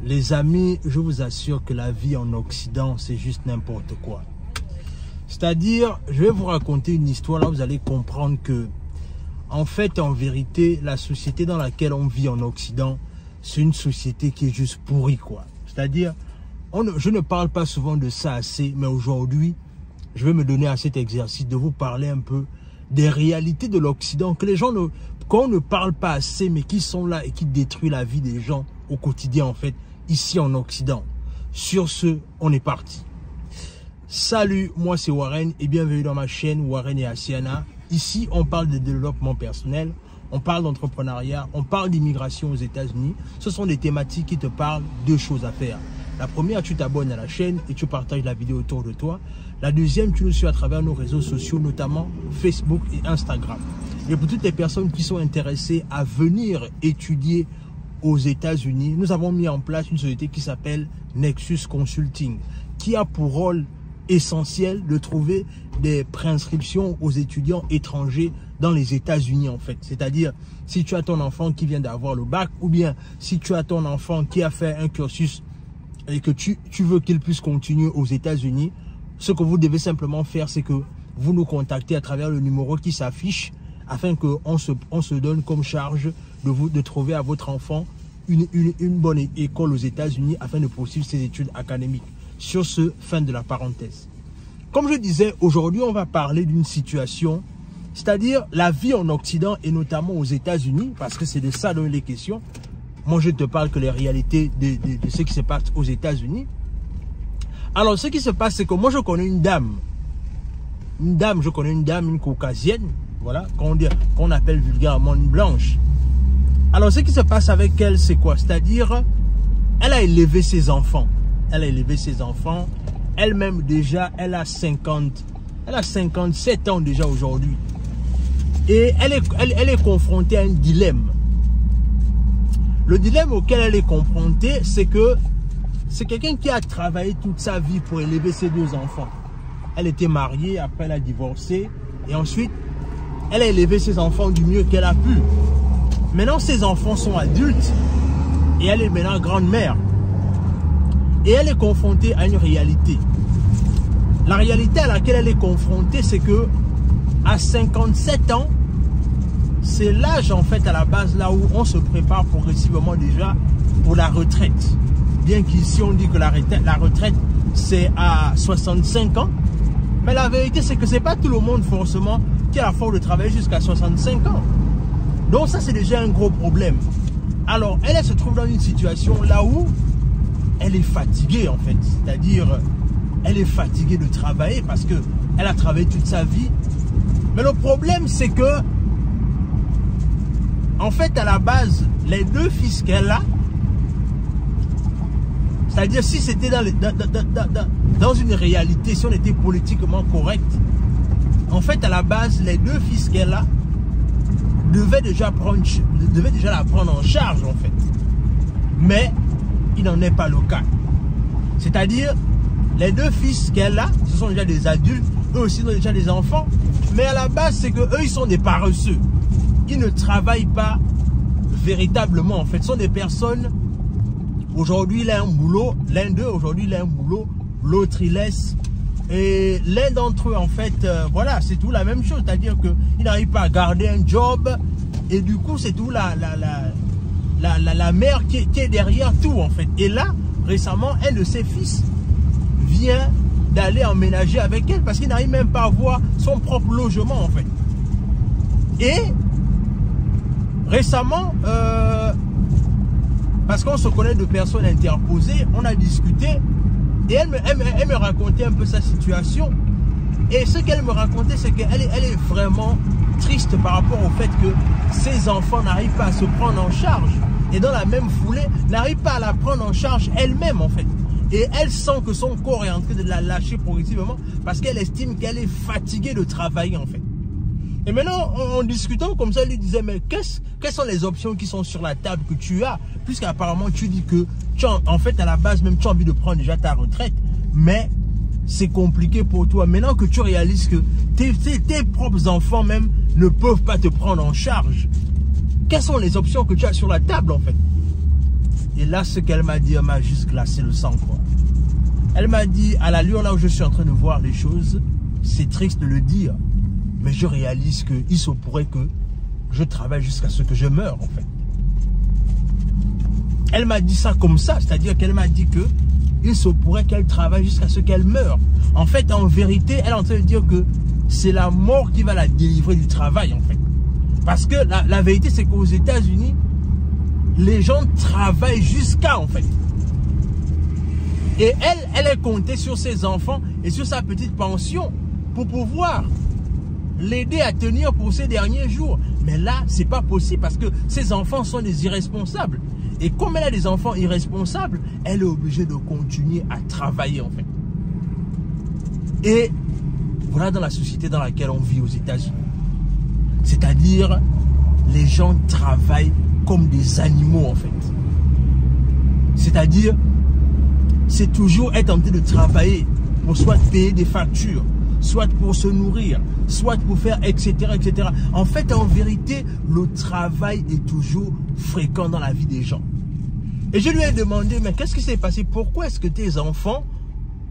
Les amis, je vous assure que la vie en Occident, c'est juste n'importe quoi. C'est-à-dire, je vais vous raconter une histoire, là vous allez comprendre que, en fait, en vérité, la société dans laquelle on vit en Occident, c'est une société qui est juste pourrie, quoi. C'est-à-dire, je ne parle pas souvent de ça assez, mais aujourd'hui, je vais me donner à cet exercice de vous parler un peu des réalités de l'Occident, que les gens qu'on ne parle pas assez, mais qui sont là et qui détruisent la vie des gens au quotidien, en fait, ici en Occident. Sur ce, on est parti. Salut, moi c'est Warren et bienvenue dans ma chaîne Warren et Asiana. Ici, on parle de développement personnel, on parle d'entrepreneuriat, on parle d'immigration aux États-Unis. Ce sont des thématiques qui te parlent de choses à faire. La première, tu t'abonnes à la chaîne et tu partages la vidéo autour de toi. La deuxième, tu nous suis à travers nos réseaux sociaux, notamment Facebook et Instagram. Et pour toutes les personnes qui sont intéressées à venir étudier aux États-Unis, nous avons mis en place une société qui s'appelle Nexus Consulting, qui a pour rôle essentiel de trouver des préinscriptions aux étudiants étrangers dans les États-Unis, en fait. C'est-à-dire, si tu as ton enfant qui vient d'avoir le bac, ou bien si tu as ton enfant qui a fait un cursus et que tu veux qu'il puisse continuer aux États-Unis, ce que vous devez simplement faire, c'est que vous nous contactez à travers le numéro qui s'affiche afin qu'on se donne comme charge de trouver à votre enfant une bonne école aux États-Unis afin de poursuivre ses études académiques. Sur ce, fin de la parenthèse. Comme je disais, aujourd'hui, on va parler d'une situation, c'est-à-dire la vie en Occident et notamment aux États-Unis, parce que c'est de ça dont il est question. Moi, je te parle que les réalités de ce qui se passe aux États-Unis. Alors, ce qui se passe, c'est que moi, je connais une dame. Une caucasienne, voilà, qu'on appelle vulgairement une blanche. Alors, ce qui se passe avec elle, c'est quoi? C'est-à-dire, elle a élevé ses enfants. Elle-même déjà, elle a 57 ans déjà aujourd'hui. Et elle est confrontée à un dilemme. Le dilemme auquel elle est confrontée, c'est que c'est quelqu'un qui a travaillé toute sa vie pour élever ses deux enfants. Elle était mariée, après elle a divorcé. Et ensuite, elle a élevé ses enfants du mieux qu'elle a pu. Maintenant, ses enfants sont adultes. Et elle est maintenant grand-mère. Et elle est confrontée à une réalité. La réalité à laquelle elle est confrontée, c'est que à 57 ans, c'est l'âge en fait à la base là où on se prépare progressivement déjà pour la retraite. Bien qu'ici on dit que la retraite c'est à 65 ans. Mais la vérité c'est que c'est pas tout le monde forcément qui a la force de travailler jusqu'à 65 ans. Donc ça c'est déjà un gros problème. Alors elle se trouve dans une situation là où elle est fatiguée en fait, c'est-à-dire elle est fatiguée de travailler parce qu'elle a travaillé toute sa vie. Mais le problème c'est que en fait à la base les deux fils qu'elle a, c'est-à-dire si c'était dans une réalité, si on était politiquement correct, en fait à la base les deux fils qu'elle a devaient déjà la prendre en charge en fait. Mais il n'en est pas le cas. C'est-à-dire, les deux fils qu'elle a, ce sont déjà des adultes, eux aussi sont déjà des enfants, mais à la base, c'est que eux, ils sont des paresseux. Ils ne travaillent pas véritablement, en fait. Ce sont des personnes, aujourd'hui, il a un boulot, l'un d'eux, aujourd'hui, il a un boulot, l'autre, il laisse. Et l'un d'entre eux, en fait, voilà, c'est tout la même chose. C'est-à-dire qu'ils n'arrivent pas à garder un job, et du coup, c'est tout la mère qui est derrière tout en fait. Et là, récemment, un de ses fils vient d'aller emménager avec elle parce qu'il n'arrive même pas à avoir son propre logement en fait. Et récemment, parce qu'on se connaît de personnes interposées, on a discuté et elle me racontait un peu sa situation. Et ce qu'elle me racontait, c'est qu'elle est vraiment triste par rapport au fait que ses enfants n'arrivent pas à se prendre en charge. Et dans la même foulée, n'arrive pas à la prendre en charge elle-même en fait. Et elle sent que son corps est en train de la lâcher progressivement parce qu'elle estime qu'elle est fatiguée de travailler en fait. Et maintenant, en discutant comme ça, elle lui disait, mais quelles sont les options qui sont sur la table que tu as? Puisqu'apparemment, tu dis que, en fait, à la base, même tu as envie de prendre déjà ta retraite. Mais c'est compliqué pour toi. Maintenant que tu réalises que tes propres enfants même ne peuvent pas te prendre en charge, quelles sont les options que tu as sur la table en fait? Et là, ce qu'elle m'a dit, elle m'a juste glacé le sang, quoi. Elle m'a dit, à l'allure là où je suis en train de voir les choses, c'est triste de le dire, mais je réalise qu'il se pourrait que je travaille jusqu'à ce que je meure, en fait. Elle m'a dit ça comme ça, c'est-à-dire qu'elle m'a dit que il se pourrait qu'elle travaille jusqu'à ce qu'elle meure. En fait, en vérité, elle est en train de dire que c'est la mort qui va la délivrer du travail, en fait. Parce que la vérité, c'est qu'aux États-Unis, les gens travaillent jusqu'à, en fait. Et elle est comptée sur ses enfants et sur sa petite pension pour pouvoir l'aider à tenir pour ces derniers jours. Mais là, c'est pas possible parce que ses enfants sont des irresponsables. Et comme elle a des enfants irresponsables, elle est obligée de continuer à travailler, en fait. Et voilà dans la société dans laquelle on vit aux États-Unis. C'est-à-dire, les gens travaillent comme des animaux, en fait. C'est-à-dire, c'est toujours être en train de travailler pour soit payer des factures, soit pour se nourrir, soit pour faire etc., etc. En fait, en vérité, le travail est toujours fréquent dans la vie des gens. Et je lui ai demandé, mais qu'est-ce qui s'est passé? Pourquoi est-ce que tes enfants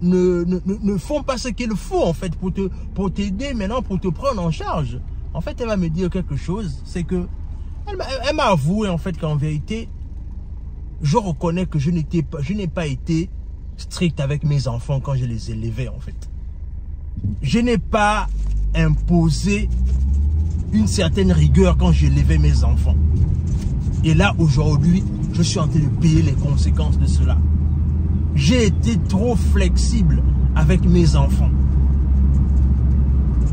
ne font pas ce qu'il faut, en fait, pour t'aider maintenant, pour te prendre en charge? En fait, elle va me dire quelque chose, c'est que elle m'a avoué, en fait, qu'en vérité, je reconnais que je n'ai pas été strict avec mes enfants quand je les élevais, en fait. Je n'ai pas imposé une certaine rigueur quand j'élevais mes enfants. Et là, aujourd'hui, je suis en train de payer les conséquences de cela. J'ai été trop flexible avec mes enfants.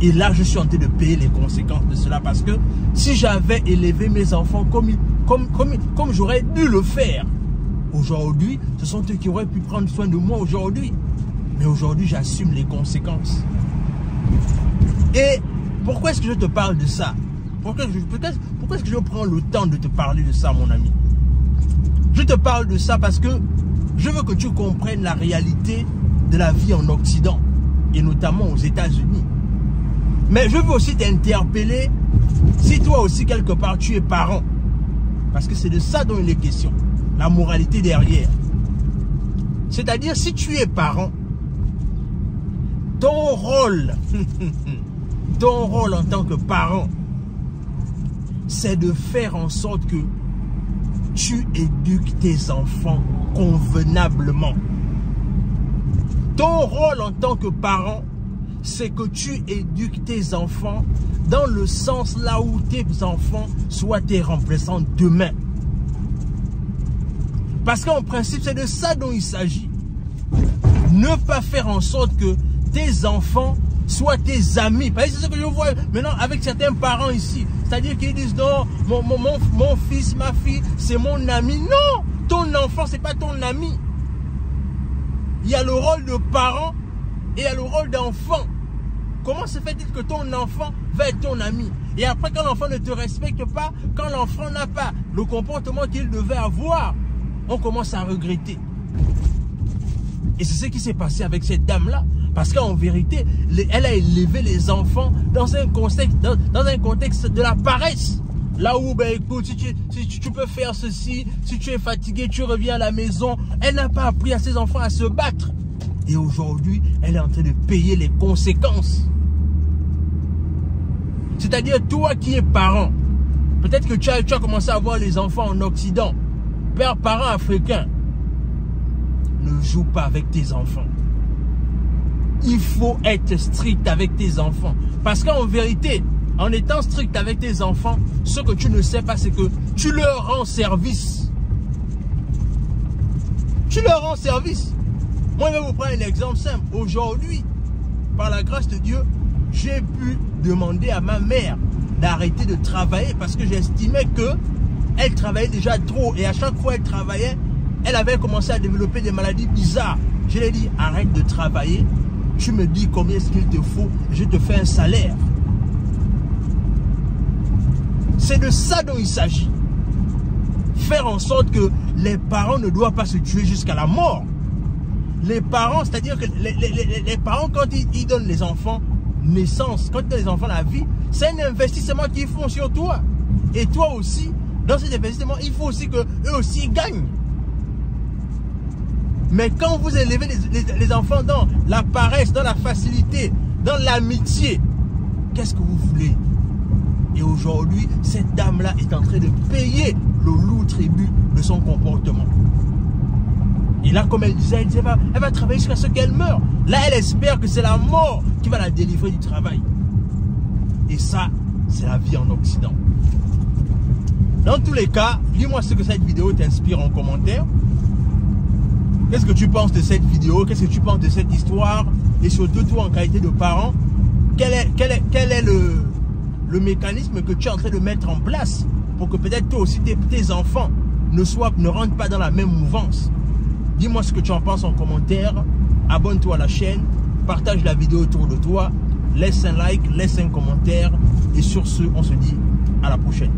Et là, je suis en train de payer les conséquences de cela. Parce que si j'avais élevé mes enfants comme j'aurais dû le faire, aujourd'hui, ce sont eux qui auraient pu prendre soin de moi aujourd'hui. Mais aujourd'hui, j'assume les conséquences. Et pourquoi est-ce que je te parle de ça? Pourquoi est-ce que je prends le temps de te parler de ça, mon ami? Je te parle de ça parce que je veux que tu comprennes la réalité de la vie en Occident, et notamment aux États-Unis. Mais je veux aussi t'interpeller si toi aussi, quelque part, tu es parent. Parce que c'est de ça dont il est question. La moralité derrière. C'est-à-dire, si tu es parent, ton rôle en tant que parent, c'est de faire en sorte que tu éduques tes enfants convenablement. Ton rôle en tant que parent, c'est que tu éduques tes enfants dans le sens là où tes enfants soient tes remplaçants demain. Parce qu'en principe, c'est de ça dont il s'agit. Ne pas faire en sorte que tes enfants soient tes amis. Parce que c'est ce que je vois maintenant avec certains parents ici. C'est-à-dire qu'ils disent non, mon fils, ma fille, c'est mon ami. Non, ton enfant, c'est pas ton ami. Il y a le rôle de parent et il y a le rôle d'enfant. Comment se fait-il que ton enfant va être ton ami? Et après, quand l'enfant ne te respecte pas, quand l'enfant n'a pas le comportement qu'il devait avoir, on commence à regretter. Et c'est ce qui s'est passé avec cette dame-là. Parce qu'en vérité, elle a élevé les enfants dans un contexte de la paresse. Là où, ben écoute, si tu peux faire ceci, si tu es fatigué, tu reviens à la maison. Elle n'a pas appris à ses enfants à se battre. Et aujourd'hui, elle est en train de payer les conséquences. C'est-à-dire, toi qui es parent, peut-être que tu as commencé à voir les enfants en Occident. Père, parent africain, ne joue pas avec tes enfants. Il faut être strict avec tes enfants. Parce qu'en vérité, en étant strict avec tes enfants, ce que tu ne sais pas, c'est que tu leur rends service. Tu leur rends service. Moi, je vais vous prendre un exemple simple. Aujourd'hui, par la grâce de Dieu, j'ai pu demander à ma mère d'arrêter de travailler parce que j'estimais qu'elle travaillait déjà trop. Et à chaque fois qu'elle travaillait, elle avait commencé à développer des maladies bizarres. Je lui ai dit, arrête de travailler. Tu me dis combien est-ce qu'il te faut, je te fais un salaire. C'est de ça dont il s'agit. Faire en sorte que les parents ne doivent pas se tuer jusqu'à la mort. Les parents, c'est-à-dire que les parents, quand ils donnent les enfants naissance, quand ils donnent les enfants la vie, c'est un investissement qu'ils font sur toi. Et toi aussi, dans cet investissement, il faut aussi qu'eux aussi gagnent. Mais quand vous élevez les enfants dans la paresse, dans la facilité, dans l'amitié, qu'est-ce que vous voulez? Et aujourd'hui, cette dame-là est en train de payer le lourd tribut de son comportement. Et là, comme elle disait, elle va travailler jusqu'à ce qu'elle meure. Là, elle espère que c'est la mort qui va la délivrer du travail. Et ça, c'est la vie en Occident. Dans tous les cas, dis-moi ce que cette vidéo t'inspire en commentaire. Qu'est-ce que tu penses de cette vidéo? Qu'est-ce que tu penses de cette histoire? Et surtout, toi, en qualité de parent, quel est le mécanisme que tu es en train de mettre en place pour que peut-être toi aussi, tes enfants ne rentrent pas dans la même mouvance? Dis-moi ce que tu en penses en commentaire. Abonne-toi à la chaîne. Partage la vidéo autour de toi. Laisse un like, laisse un commentaire. Et sur ce, on se dit à la prochaine.